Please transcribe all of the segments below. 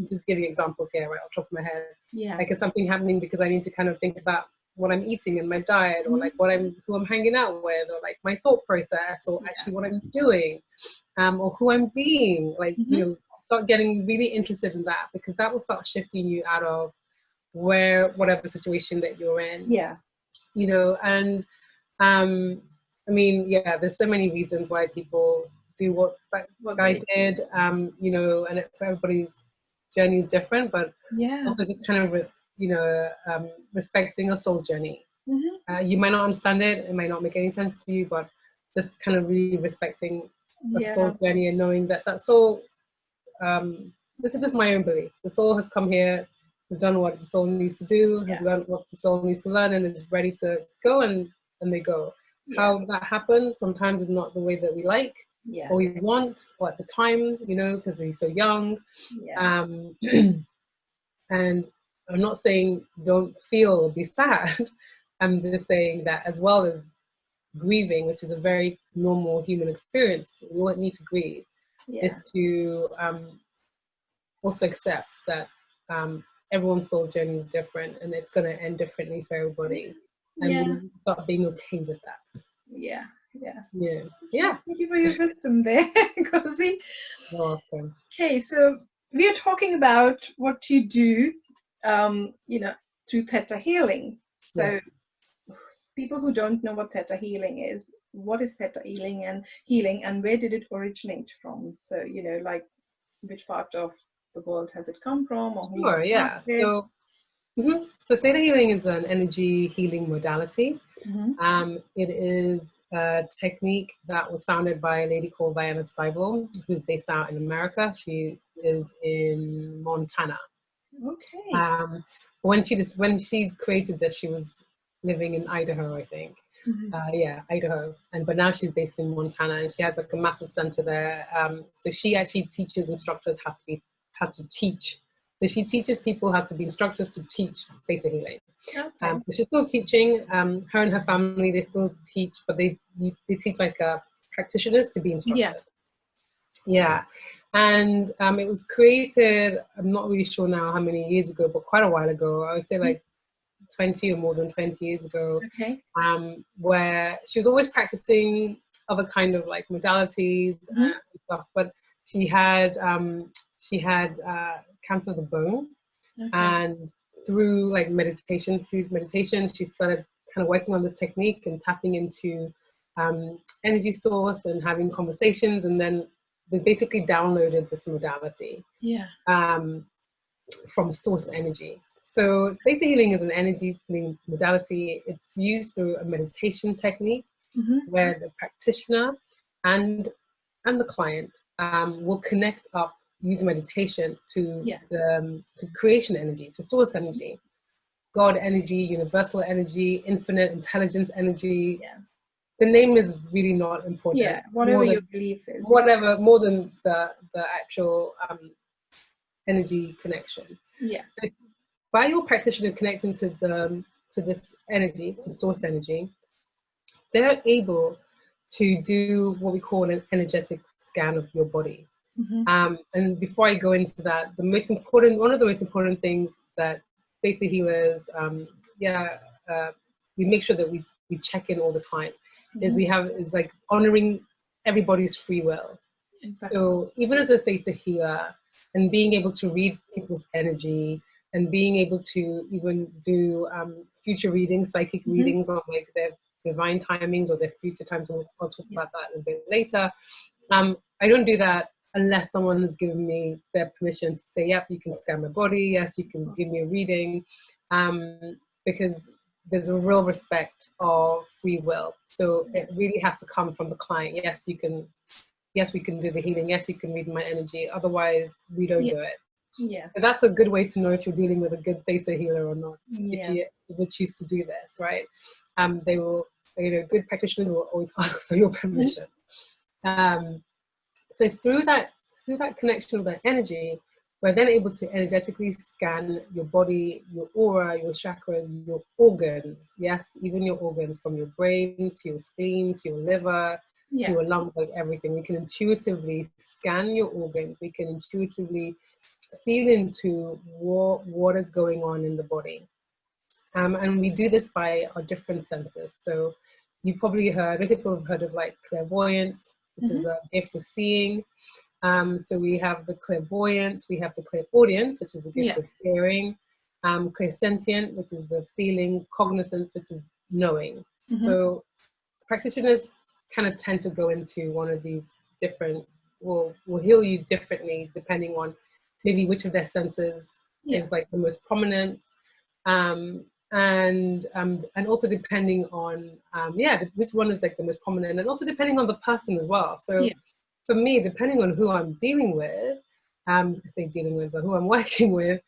just giving examples here right off the top of my head. Yeah. Like it's something happening because I need to kind of think about what I'm eating in my diet, or like who I'm hanging out with, or like my thought process, or actually what I'm doing, or who I'm being. Like, you know, start getting really interested in that, because that will start shifting you out of whatever situation that you're in. Yeah. You know, and I mean, yeah, there's so many reasons why people do what I did, you know, and everybody's journey is different, but also just kind of, you know, respecting a soul journey. You might not understand it, it might not make any sense to you, but just kind of really respecting the soul's journey and knowing that that soul, this is just my own belief. The soul has come here, has done what the soul needs to do, has learned what the soul needs to learn, and is ready to go, and they go. How that happens sometimes is not the way that we like, or we want, or at the time, you know, because they're so young. And I'm not saying don't feel or be sad. I'm just saying that as well as grieving, which is a very normal human experience, we won't need to grieve, is to also accept that everyone's soul journey is different, and it's going to end differently for everybody, and we start being okay with that. Thank you for your wisdom there, Gozi. You're welcome. Okay, so we are talking about what you do, you know, through Theta Healing. So people who don't know what Theta Healing is, what is Theta Healing, and where did it originate from? So, you know, like which part of the world has it come from, or who? Sure, yeah. So Theta Healing is an energy healing modality. It is a technique that was founded by a lady called Diana Stiebel, who's based out in America. She is in Montana. Okay. When she created this, she was living in Idaho, I think. Idaho. But now she's based in Montana, and she has like a massive center there. So she actually teaches instructors how to teach. So she teaches people how to be instructors to teach Theta Healing. She's still teaching. Her and her family, they still teach, but they teach like practitioners to be instructors. And it was created, I'm not really sure now how many years ago, but quite a while ago. I would say like 20 or more than 20 years ago, where she was always practicing other kind of like modalities and stuff, but she had cancer of the bone, and through meditation, she started kind of working on this technique and tapping into energy source and having conversations, and then was basically downloaded this modality from source energy. So Theta Healing is an energy healing modality. It's used through a meditation technique where the practitioner and the client will connect up using meditation to to creation energy, to source energy, God energy, universal energy, infinite intelligence energy. The name is really not important. Whatever your belief is. More than the actual energy connection. So by your practitioner connecting to this energy, to source energy, they're able to do what we call an energetic scan of your body. And before I go into that, one of the most important things that Theta healers, we make sure that we check in all the time, is like honoring everybody's free will. So even as a Theta healer, and being able to read people's energy, and being able to even do future readings, psychic readings on like their divine timings or their future times. I'll talk about that a bit later. I don't do that unless someone has given me their permission to say, yep, you can scan my body, yes, you can give me a reading, because there's a real respect of free will. So it really has to come from the client. Yes, we can do the healing. Yes, you can read my energy. Otherwise, we don't do it. So that's a good way to know if you're dealing with a good Theta healer or not. If you would choose to do this, right? They will, good practitioners will always ask for your permission. So through that connection with that energy, we're then able to energetically scan your body, your aura, your chakras, your organs. Yes, even your organs, from your brain to your spleen to your liver to your lungs, like everything. We can intuitively scan your organs. We can intuitively feel into what is going on in the body. And we do this by our different senses. So you've probably heard, most people have heard of like clairvoyance. This is a gift of seeing. So we have the clairvoyance, we have the clairaudience, which is the gift of hearing, clairsentient, which is the feeling, cognizance, which is knowing. So practitioners kind of tend to go into one of these different, will heal you differently depending on maybe which of their senses is like the most prominent, and also depending on which one is like the most prominent, and also depending on the person as well. So for me, depending on who I'm dealing with, I say dealing with, but who I'm working with,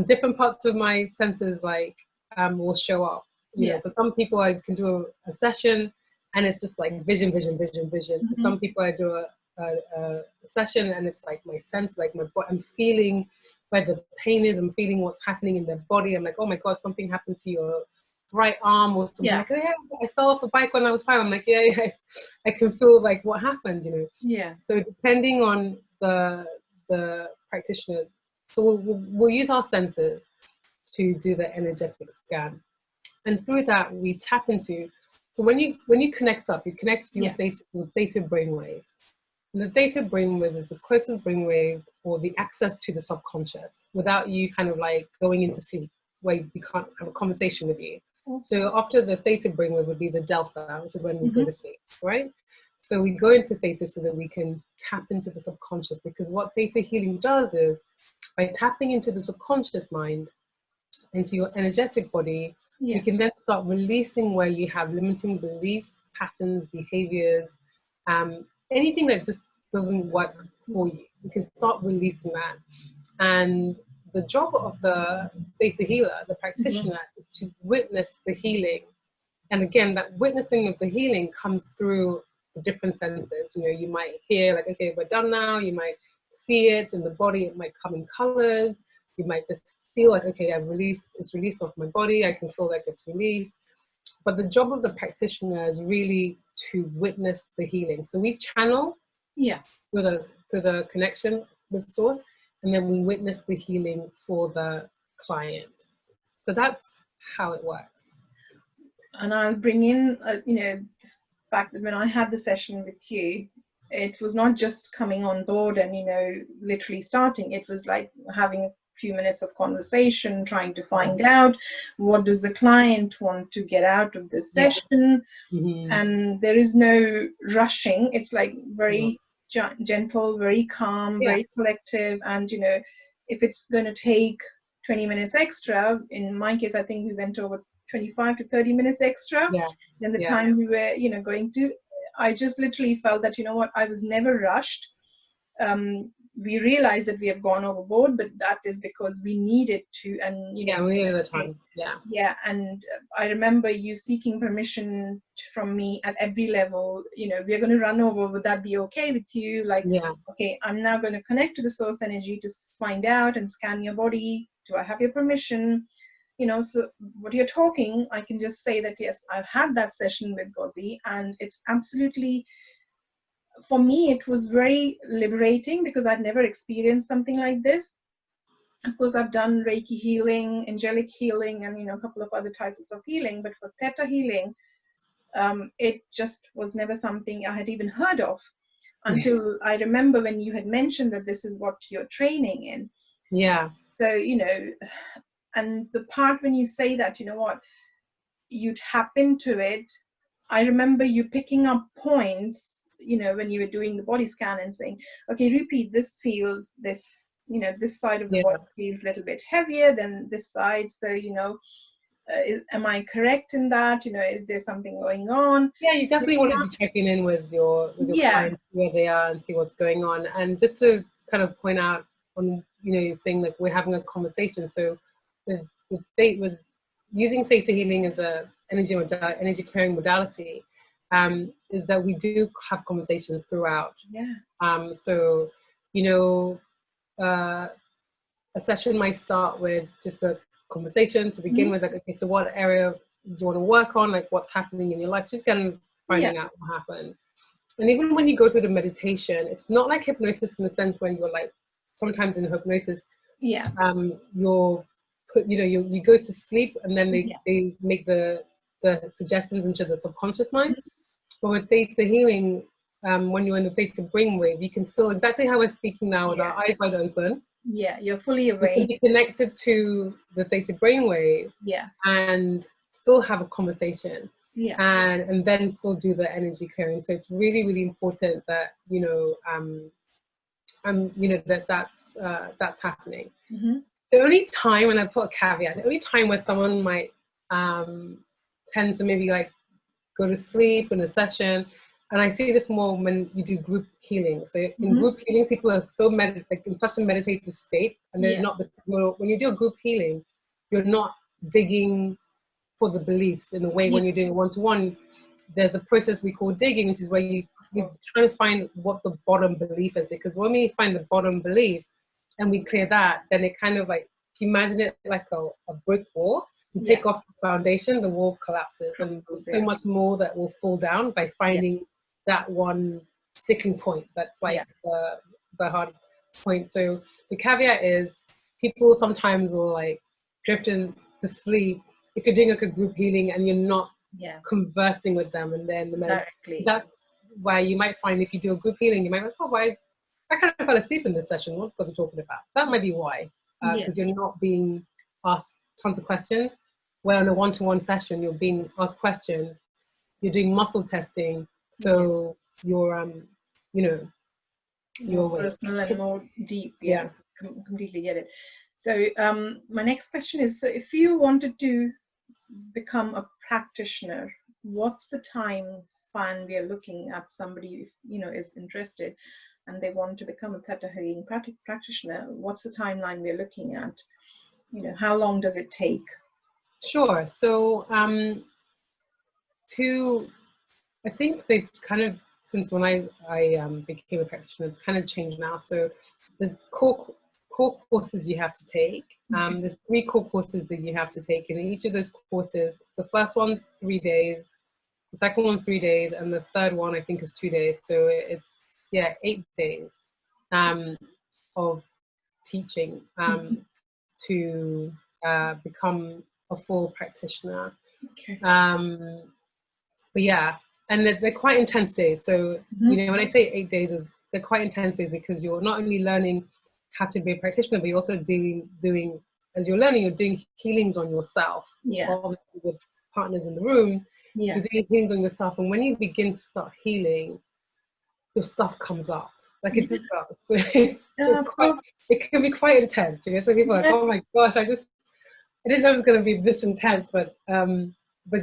different parts of my senses like will show up. You know, for some people I can do a session and it's just like vision. For some people I do a session and it's like my sense, like my body, I'm feeling where the pain is, I'm feeling what's happening in their body. I'm like, oh my God, something happened to your right arm or something. Like, oh, yeah, I fell off a bike when I was 5. I'm like, yeah, I can feel like what happened, you know. So depending on the practitioner, so we'll use our senses to do the energetic scan, and through that we tap into. So when you connect up, you connect to your theta brainwave. And the theta brainwave is the closest brainwave or the access to the subconscious without you kind of like going into sleep where we can't have a conversation with you. So after the theta brainwave would be the delta, which is when we go to sleep, right? So we go into theta so that we can tap into the subconscious, because what theta healing does is by tapping into the subconscious mind, into your energetic body, you can then start releasing where you have limiting beliefs, patterns, behaviors, anything that just doesn't work for you. You can start releasing that. And the job of the theta healer, the practitioner, is to witness the healing. And again, that witnessing of the healing comes through the different senses. You know, you might hear like, okay, we're done now. You might see it in the body. It might come in colors. You might just feel like, okay, it's released off my body. I can feel like it's released. But the job of the practitioner is really to witness the healing. So we channel through the connection with source, and then we witness the healing for the client. So that's how it works. And I'll bring in, you know, the fact that when I had the session with you, it was not just coming on board and, you know, literally starting. It was like having a few minutes of conversation, trying to find out what does the client want to get out of this session. And there is no rushing. It's like very gentle, very calm, very collective. And, you know, if it's going to take 20 minutes extra, in my case, I think we went over 25 to 30 minutes extra than the time we were, you know, going to. I just literally felt that, you know what, I was never rushed. We realized that we have gone overboard, but that is because we needed to. And you know, we needed the time. And I remember you seeking permission from me at every level. You know, we're going to run over. Would that be okay with you? Like, okay, I'm now going to connect to the source energy to find out and scan your body. Do I have your permission? You know, so what you're talking, I can just say that yes, I've had that session with Gozi, and it's absolutely, for me, it was very liberating because I'd never experienced something like this. Of course, I've done Reiki healing, angelic healing, and, you know, a couple of other types of healing, but for Theta healing, it just was never something I had even heard of until I remember when you had mentioned that this is what you're training in. So, you know, and the part when you say that, you know what, you tap into it, I remember you picking up points, you know, when you were doing the body scan and saying, okay, Rupi, this feels this, you know, this side of the body feels a little bit heavier than this side. So, you know, am I correct in that? You know, is there something going on? Yeah, you definitely want to be checking in with your clients, where they are, and see what's going on. And just to kind of point out on, you know, you're saying like we're having a conversation. So with using theta healing as a energy clearing modality, is that we do have conversations throughout. So, you know, a session might start with just a conversation to begin with, like, okay, so what area do you want to work on, like what's happening in your life, just kind of finding out what happened. And even when you go through the meditation, it's not like hypnosis in the sense when you're like sometimes in hypnosis, Yeah. you're put, you go to sleep, and then they make the suggestions into the subconscious mind. But with theta healing, when you're in the theta brainwave, you can still, exactly how we're speaking now with our eyes wide open. Yeah, you're fully You awake. can be connected to the theta brainwave. Yeah. And still have a conversation. Yeah. And then still do the energy clearing. So it's really, really important that that's happening. Mm-hmm. The only time, and I put a caveat, the only time where someone might tend to maybe like go to sleep in a session, and I see this more when you do group healing. So in group healings, people are so like in such a meditative state, and they're not. When you do a group healing, you're not digging for the beliefs in a way. When you're doing one-to-one, there's a process we call digging, which is where you're trying to find what the bottom belief is. Because when we find the bottom belief and we clear that, then it kind of like, if you imagine it like a brick wall, you take off the foundation, the wall collapses, and there's so much more that will fall down by finding that one sticking point that's like the hard point. So the caveat is, people sometimes will like drift into sleep if you're doing like a group healing and you're not conversing with them, and then directly. That's why you might find, if you do a group healing, you might be like, oh, why I kind of fell asleep in this session. What's Gozi talking about? That might be why, because you're not being asked tons of questions. Where in a one-to-one session, you're being asked questions, you're doing muscle testing, so you're you're more personal and more deep. Completely get it. So my next question is, so if you wanted to become a practitioner, what's the time span we are looking at? Somebody, is interested and they want to become a Theta Healing practitioner, what's the timeline we're looking at? How long does it take? Sure. So I think they've kind of, since when I became a practitioner, it's kind of changed now. So there's core courses you have to take. There's 3 core courses that you have to take, and each of those courses, the first one's 3 days, the second one's 3 days, and the third one I think is 2 days. So it's 8 days of teaching to become a full practitioner. But and they're quite intense days. So when I say 8 days, they're quite intense days, because you're not only learning how to be a practitioner, but you're also doing as you're learning, you're doing healings on yourself. Obviously with partners in the room, you're doing healings on yourself, and when you begin to start healing, your stuff comes up. Like it just does. So it can be quite intense. So people are like, oh my gosh, I didn't know it was going to be this intense, but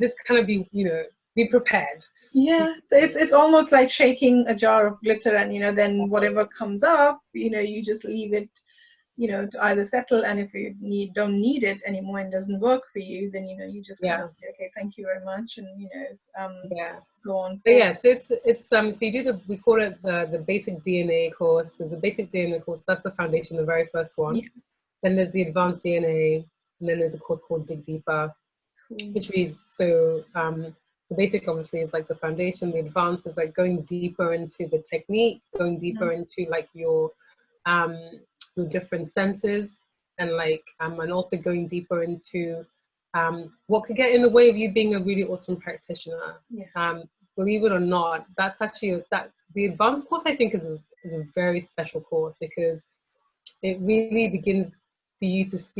just kind of be prepared. So it's almost like shaking a jar of glitter, and then whatever comes up, you just leave it, to either settle, and if you don't need it anymore and doesn't work for you, then you just kind of say, okay, thank you very much, and go on. So it's so you do we call it the basic DNA course. There's a basic DNA course, that's the foundation, the very first one. Then there's the advanced DNA, and then there's a course called Dig Deeper, which the basic obviously is like the foundation. The advanced is like going deeper into the technique, going deeper into like your different senses, and like and also going deeper into what could get in the way of you being a really awesome practitioner. Believe it or not, that's actually the advanced course I think is a very special course, because it really begins for you to see